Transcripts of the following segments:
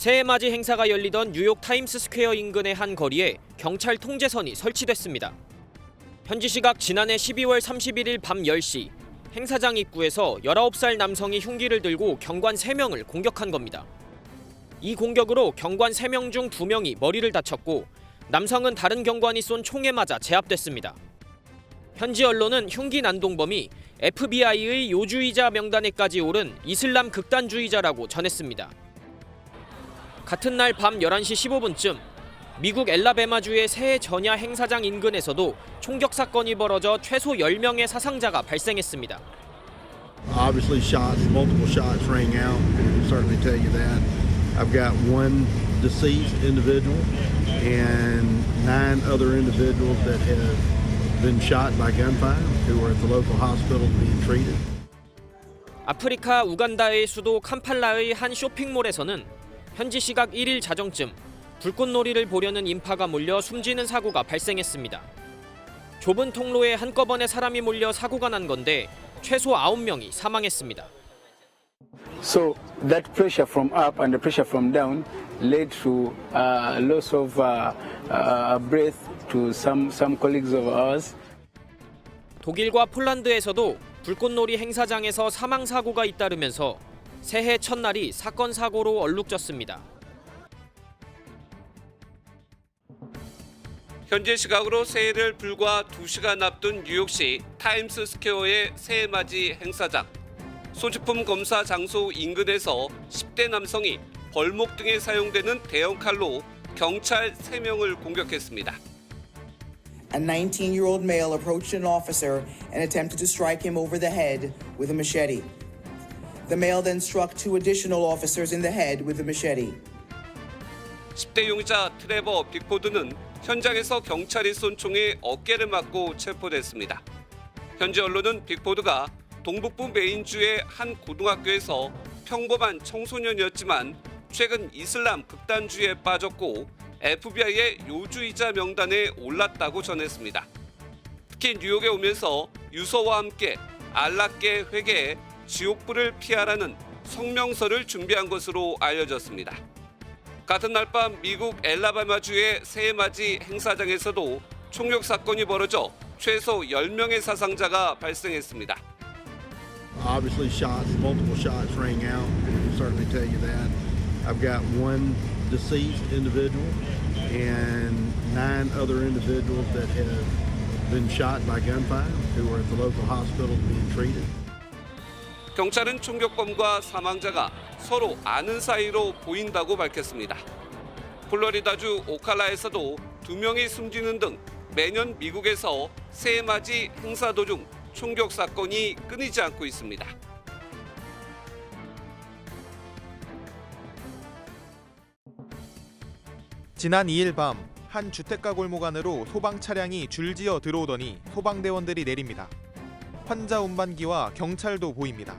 새해 맞이 행사가 열리던 뉴욕 타임스스퀘어 인근의 한 거리에 경찰 통제선이 설치됐습니다. 현지 시각 지난해 12월 31일 밤 10시 행사장 입구에서 19살 남성이 흉기를 들고 경관 3명을 공격한 겁니다. 이 공격으로 경관 3명 중 2명이 머리를 다쳤고 남성은 다른 경관이 쏜 총에 맞아 제압됐습니다. 현지 언론은 흉기 난동범이 FBI의 요주의자 명단에까지 오른 이슬람 극단주의자라고 전했습니다. 같은 날 밤 11시 15분쯤 미국 엘라베마주의 새해 전야 행사장 인근에서도 총격 사건이 벌어져 최소 10명의 사상자가 발생했습니다. Obviously shots, multiple shots rang out. I can certainly tell you that. I've got one deceased individual and 9 other individuals that have been shot by gunfire who are at the local hospital being treated. 아프리카 우간다의 수도 캄팔라의 한 쇼핑몰에서는 현지 시각 1일 자정쯤 불꽃놀이를 보려는 인파가 몰려 숨지는 사고가 발생했습니다. 좁은 통로에 한꺼번에 사람이 몰려 사고가 난 건데 최소 9명이 사망했습니다. So that pressure from up and the pressure from down led to loss of breath to some colleagues of ours. 독일과 폴란드에서도 불꽃놀이 행사장에서 사망 사고가 잇따르면서 새해 첫날이 사건 사고로 얼룩졌습니다. 현재 시각으로 새해를 불과 2시간 앞둔 뉴욕시 타임스스퀘어의 새해 맞이 행사장. 소지품 검사 장소 인근에서 10대 남성이 벌목 등에 사용되는 대형 칼로 경찰 3명을 공격했습니다. A 19-year-old male approached an officer and attempted to strike him over the head with a machete. The male then struck 2 additional officers in the head with a machete. 10대 용의자 트레버 빅포드는 현장에서 경찰이 쏜 총에 어깨를 맞고 체포됐습니다. 현지 언론은 빅포드가 동북부 메인주의 한 고등학교에서 평범한 청소년이었지만 최근 이슬람 극단주의에 빠졌고 FBI의 요주의자 명단에 올랐다고 전했습니다. 특히 뉴욕에 오면서 유서와 함께 알라께 회개해 지옥불을 피하라는 성명서를 준비한 것으로 알려졌습니다. 같은 날 밤 미국 엘라바마주의 새해맞이 행사장에서도 총격 사건이 벌어져 최소 10명의 사상자가 발생했습니다. Obviously shots, multiple shots rang out. I can certainly tell you that. I've got one deceased individual and 9 other individuals that have been shot by gunfire who are at the local hospital being treated. 경찰은 총격범과 사망자가 서로 아는 사이로 보인다고 밝혔습니다. 플로리다주 오칼라에서도 2명이 숨지는 등 매년 미국에서 새해맞이 행사 도중 총격 사건이 끊이지 않고 있습니다. 지난 2일 밤 한 주택가 골목 안으로 소방 차량이 줄지어 들어오더니 소방대원들이 내립니다. 환자 운반기와 경찰도 보입니다.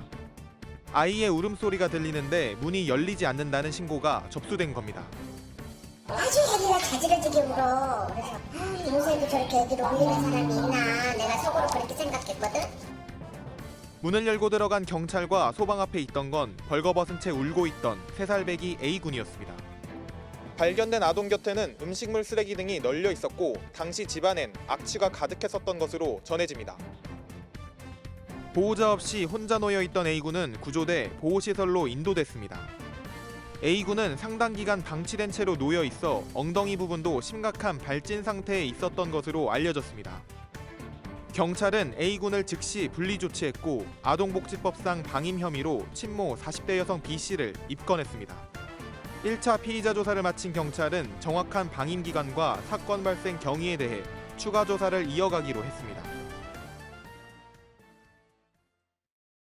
아이의 울음소리가 들리는데 문이 열리지 않는다는 신고가 접수된 겁니다. 아주 애기가 자지러지게 울어. 그래서 요새도 저렇게 애기를 울리는 사람이 있나 내가 속으로 그렇게 생각했거든. 문을 열고 들어간 경찰과 소방 앞에 있던 건 벌거벗은 채 울고 있던 3살배기 A군이었습니다. 발견된 아동 곁에는 음식물 쓰레기 등이 널려 있었고 당시 집안엔 악취가 가득했었던 것으로 전해집니다. 보호자 없이 혼자 놓여 있던 A군은 구조돼 보호시설로 인도됐습니다. A군은 상당 기간 방치된 채로 놓여 있어 엉덩이 부분도 심각한 발진 상태에 있었던 것으로 알려졌습니다. 경찰은 A군을 즉시 분리 조치했고 아동복지법상 방임 혐의로 친모 40대 여성 B씨를 입건했습니다. 1차 피의자 조사를 마친 경찰은 정확한 방임 기간과 사건 발생 경위에 대해 추가 조사를 이어가기로 했습니다.